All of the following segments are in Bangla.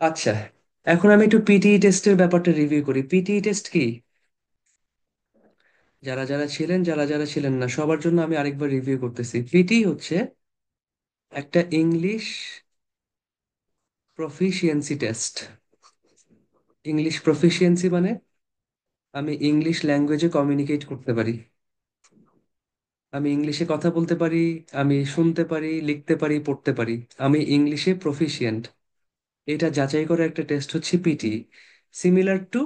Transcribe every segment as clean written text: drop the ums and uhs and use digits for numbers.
আচ্ছা, এখন আমি একটু পিটিই টেস্টের ব্যাপারটা রিভিউ করি। পিটিই টেস্ট কি? যারা যারা ছিলেন, যারা যারা ছিলেন না, সবার জন্য আমি আরেকবার রিভিউ করতেছি। পিটি হচ্ছে একটা English proficiency test. English proficiency মানে আমি ইংলিশ ল্যাঙ্গুয়েজে কমিউনিকেট করতে পারি, আমি ইংলিশে কথা বলতে পারি, আমি শুনতে পারি, লিখতে পারি, পড়তে পারি, আমি ইংলিশে প্রফিসিয়েন্ট। এটা যাচাই করা একটা টেস্ট হচ্ছে পিটি। সিমিলার টু,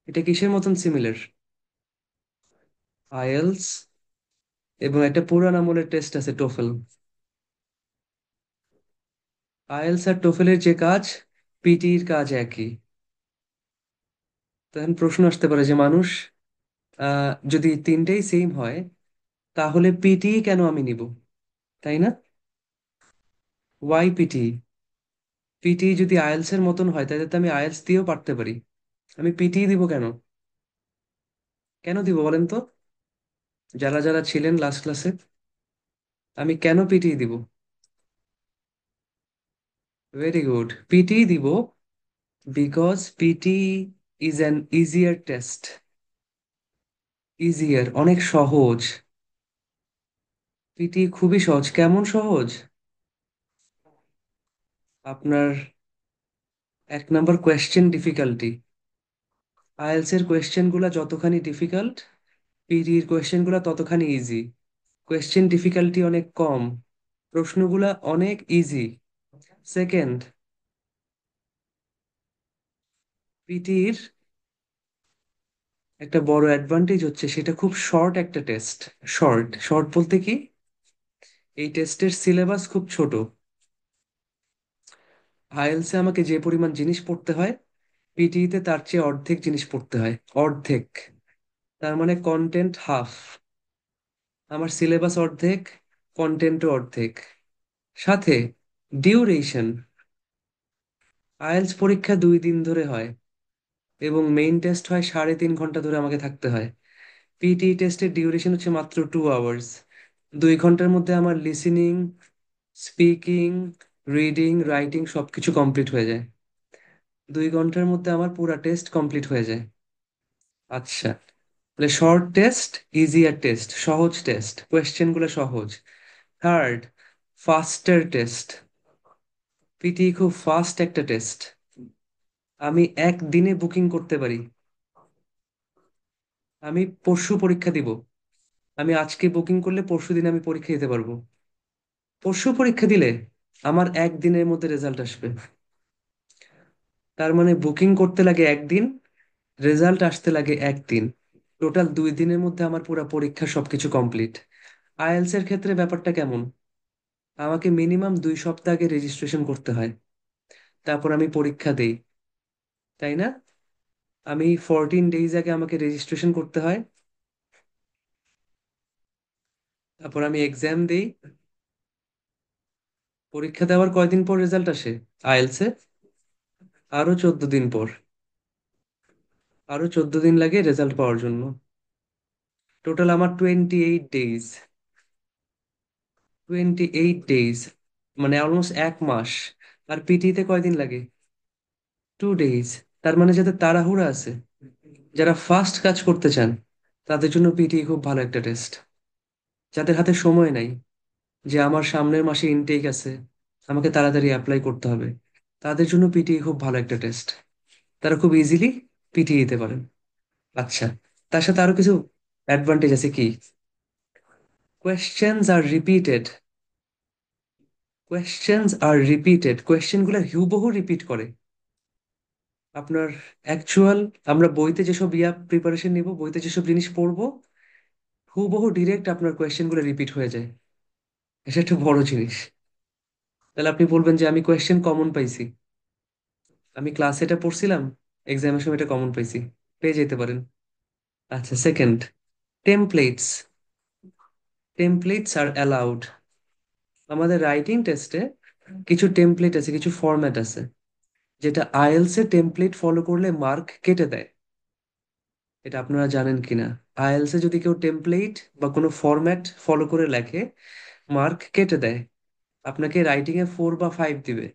এটা কিসের মতন সিমিলার? আইএলস এবং একটা পুরান আমলের টেস্ট আছে টোফেল। আইএলস আর টোফেলের যে কাজ, পিটির কাজ একই। তখন প্রশ্ন আসতে পারে যে মানুষ, যদি তিনটেই সেম হয় তাহলে পিটি কেন আমি নিব, তাই না? Why PT? পিটি যদি আইএলস এর মতন হয় তাহলে তো আমি আইএলস দিয়েও পারতে পারি। আমি পিটি দিব কেন? কেন দিব বলেন তো, যারা যারা ছিলেন লাস্ট ক্লাসে? আমি কেন পিটি দিব? ভেরি গুড, পিটি দিব because PT is an easier test. Easier, অনেক সহজ। পিটি খুবই সহজ। কেমন সহজ? আপনার এক নাম্বার কোয়েশ্চেন ডিফিকাল্টি। আইএলস এর কোয়েশ্চেন গুলা যতখানি ডিফিকাল্ট, পিটির কোয়েশ্চেন গুলা ততখানি ইজি। কোয়েশ্চেন ডিফিকাল্টি অনেক কম, প্রশ্নগুলা অনেক ইজি। সেকেন্ড, পিটির একটা বড় অ্যাডভান্টেজ হচ্ছে সেটা খুব শর্ট একটা টেস্ট। শর্ট শর্ট বলতে কি, এই টেস্টের সিলেবাস খুব ছোট। আইএলস এ আমাকে যে পরিমাণ জিনিস পড়তে হয়, পিটিতে তার চেয়ে অর্ধেক জিনিস পড়তে হয়। অর্ধেক, তার মানে কন্টেন্ট হাফ। আমার সিলেবাস অর্ধেক, কন্টেন্টও অর্ধেক। সাথে ডিউরেশন, আইএলস পরীক্ষা 2 দিন ধরে হয় এবং মেইন টেস্ট হয় 3.5 ঘন্টা ধরে আমাকে থাকতে হয়। পিটি টেস্টের ডিউরেশন হচ্ছে মাত্র 2 আওয়ার্স। 2 ঘন্টার মধ্যে আমার লিসেনিং, স্পিকিং, রিডিং, রাইটিং সবকিছু কমপ্লিট হয়ে যায়। 2 ঘন্টার মধ্যে আমার পুরা টেস্ট কমপ্লিট হয়ে যায়। আচ্ছা, তাহলে শর্ট টেস্ট, ইজিয়ার টেস্ট, সহজ টেস্ট, কোয়েশ্চেন গুলো সহজ। Third, ফাস্টার test. পিটি খুব ফাস্ট একটা টেস্ট। আমি একদিনে বুকিং করতে পারি। আমি পরশু পরীক্ষা দিব, আমি আজকে বুকিং করলে পরশু দিন আমি পরীক্ষা দিতে পারবো। পরশু পরীক্ষা দিলে আমার একদিনের মধ্যে রেজাল্ট আসবে। তার মানে বুকিং করতে লাগে একদিন, রেজাল্ট আসতে লাগে একদিন। টোটাল 2 দিনের মধ্যে আমার পুরো পরীক্ষা সবকিছু কমপ্লিট। আইএলস এর ক্ষেত্রে ব্যাপারটা কেমন? আমাকে মিনিমাম 2 সপ্তাহ আগে রেজিস্ট্রেশন করতে হয়, তারপর আমি পরীক্ষা দেই, তাই না? আমি 14 ডেজ আগে আমাকে রেজিস্ট্রেশন করতে হয়, তারপর আমি এক্সাম দেই। পরীক্ষা দেওয়ার কয়দিন পর রেজাল্ট আসে আইএলস এ? আরো 14 দিন পর। আরো 14 দিন লাগে রেজাল্ট পাওয়ার জন্য। টোটাল আমার 28 ডেজ। 28 ডেজ, মানে অলমোস্ট 1 মাস। আর পিটিতে কয়দিন লাগে? 2 ডেজ। তার মানে যাদের তাড়াহুড়া আছে, যারা ফাস্ট কাজ করতে চান, তাদের জন্য পিটি খুব ভালো একটা টেস্ট। যাদের হাতে সময় নাই, যে আমার সামনের মাসে ইনটেক আছে, আমাকে তাড়াতাড়ি অ্যাপ্লাই করতে হবে, তাদের জন্য পিটি খুব ভালো একটা টেস্ট। তারা খুব ইজিলি পিটি দিতে পারেন। আচ্ছা, তার সাথে আরো কিছু অ্যাডভান্টেজ আছে কি? কোয়েশ্চেন্স আর রিপিটেড। কোয়েশ্চেনগুলো হুবহু রিপিট করে। আপনার অ্যাকচুয়াল, আমরা বইতে যেসব প্রিপারেশন নিব, বইতে যেসব জিনিস পড়বো, হুবহু ডিরেক্ট আপনার কোয়েশ্চেনগুলো রিপিট হয়ে যায়। এটা একটা বড় জিনিস। তাহলে আপনি বলবেন যে আমি কোয়েশ্চেন কমন পাইছি, আমি ক্লাসে এটা পড়ছিলাম, এক্সামের সময় এটা কমন পাইছি, পেয়ে যেতে পারেন। আচ্ছা, সেকেন্ড, টেমপ্লেটস। টেমপ্লেটস আর অ্যালাউড। আমাদের রাইটিং টেস্টে কিছু টেমপ্লেট আছে, কিছু ফরম্যাট আছে, যেটা আইএলস এ টেমপ্লেট ফলো করলে মার্ক কেটে দেয়। এটা আপনারা জানেন কিনা? আইএলস এ যদি কেউ টেমপ্লেট বা কোনো ফরম্যাট ফলো করে লেখে, মার্ক কেটে দেয়। আপনাকে রাইটিং এ 4 বা 5 দিবে।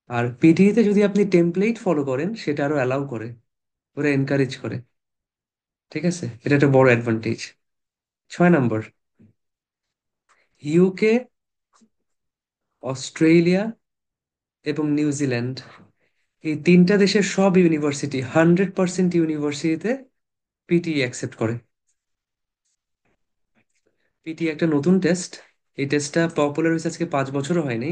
আর পিটিইতে যদি আপনি টেমপ্লেট ফলো করেন সেটা আরো অ্যালাউ করে, ওরা এনকারেজ করে। ঠিক আছে, এটা একটা বড় অ্যাডভান্টেজ। 6 নম্বর, ইউকে, অস্ট্রেলিয়া এবং নিউজিল্যান্ড, এই তিনটা দেশের সব ইউনিভার্সিটি, 100% ইউনিভার্সিটিতে পিটিই অ্যাকসেপ্ট করে। পিটি একটা নতুন টেস্ট, এই টেস্টটা পপুলার হয়েছে আজকে 5 বছরও হয়নি।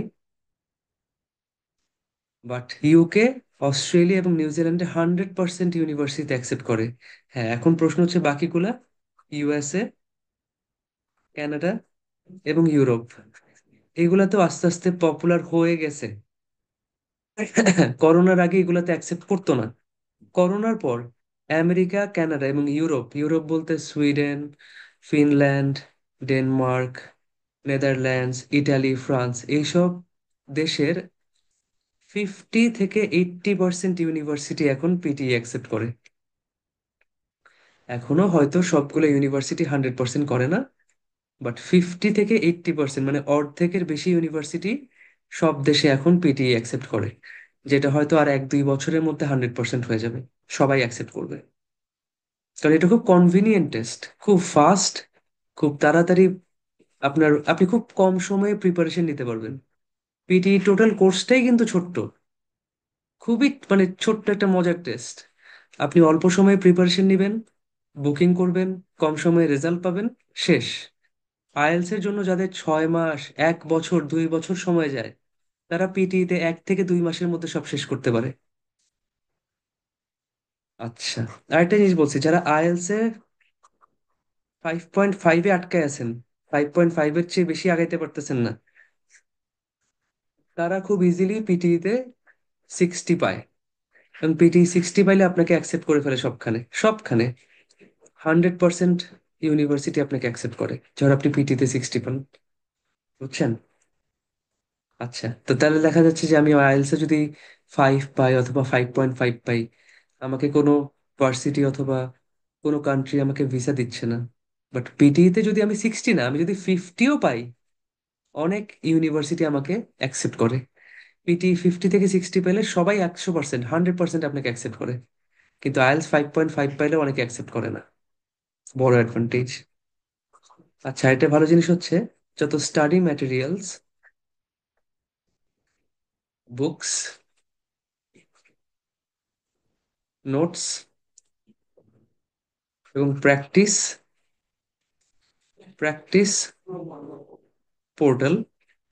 বাট ইউকে, অস্ট্রেলিয়া এবং নিউজিল্যান্ডে 100% ইউনিভার্সিটি অ্যাকসেপ্ট করে। হ্যাঁ, এখন প্রশ্ন হচ্ছে বাকিগুলা, ইউএসএ, কানাডা এবং ইউরোপ, এগুলা তো আস্তে আস্তে পপুলার হয়ে গেছে। করোনার আগে এগুলাতে অ্যাকসেপ্ট করতো না। করোনার পর আমেরিকা, কানাডা এবং ইউরোপ, ইউরোপ বলতে Sweden, Finland, Denmark, Netherlands, Italy, France, এইসব দেশের 50 থেকে 80% ইউনিভার্সিটি এখন পিটি অ্যাকসেপ্ট করে। এখনো হয়তো সবগুলো ইউনিভার্সিটি 100% করে না, বাট 50 থেকে 80%, মানে অর্ধেকের বেশি ইউনিভার্সিটি সব দেশে এখন পিটি অ্যাকসেপ্ট করে। যেটা হয়তো আর 1-2 বছরের মধ্যে 100% হয়ে যাবে, সবাই অ্যাকসেপ্ট করবে। কারণ এটা খুব কনভিনিয়েন্ট টেস্ট, খুব ফাস্ট, খুব তাড়াতাড়ি। আপনি খুব কম সময়ে প্রিপারেশন নিতে পারবেন। পিটি টোটাল কোর্সটাই কিন্তু ছোট্ট, খুবই মানে ছোট্ট একটা মজার টেস্ট। আপনি অল্প সময়ে প্রিপারেশন নেবেন, বুকিং করবেন, কম সময়ে রেজাল্ট পাবেন, শেষ। আইএলস এর জন্য যাদের 6 মাস, 1 বছর, 2 বছর সময় যায়, তারা পিটিতে 1 থেকে 2 মাসের মধ্যে সব শেষ করতে পারে। আচ্ছা, আরেকটা জিনিস বলছি, যারা আইএলস এ 5.5-এ আটকায় আছেন, 5.5-এর চেয়ে বেশি আগাইতে পারতেছেন না, তারা খুব ইজিলি পিটিতে 60 পায়। এবং পিটি 60 পাইলে আপনাকে অ্যাকসেপ্ট করে ফেলে সবখানে, সবখানে 100% ইউনিভার্সিটি আপনাকে অ্যাকসেপ্ট করে যখন আপনি পিটিতে 60 পান। বুঝছেন? আচ্ছা, তো তাহলে দেখা যাচ্ছে যে আমি আইএলস এ যদি 5 পাই অথবা 5.5 পাই, আমাকে কোনো ভার্সিটি অথবা কোনো কান্ট্রি আমাকে ভিসা দিচ্ছে না। বাট পিটিতে যদি আমি 60 না, আমি যদি 50ও পাই, অনেক ইউনিভার্সিটি আমাকে অ্যাকসেপ্ট করে। পিটি 50 থেকে 60 পেলে সবাই 100%, 100% আপনাকে অ্যাকসেপ্ট করে। কিন্তু আইএলস 5.5 পাইলে অনেকে অ্যাকসেপ্ট করে না। বড় অ্যাডভান্টেজ। আচ্ছা, এটা ভালো জিনিস হচ্ছে, যত স্টাডি ম্যাটেরিয়ালস, বুকস, নোটস এবং প্র্যাকটিস প্র্যাকটিস পোর্টাল,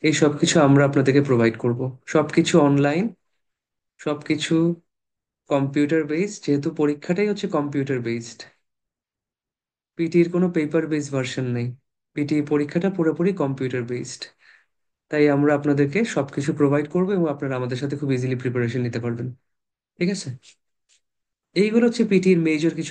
এই সব কিছু আমরা আপনাদেরকে প্রোভাইড করব। সবকিছু অনলাইন, সবকিছু কম্পিউটার বেসড, যেহেতু পরীক্ষাটাই হচ্ছে কম্পিউটার বেসড। পিটির কোনো পেপার বেসড ভার্সন নেই, পিটি পরীক্ষাটা পুরোপুরি কম্পিউটার বেসড। তাই আমরা আপনাদেরকে সবকিছু প্রোভাইড করবো এবং আপনারা আমাদের সাথে খুব ইজিলি প্রিপারেশন নিতে পারবেন। ঠিক আছে, এইগুলো হচ্ছে পিটির মেজর কিছু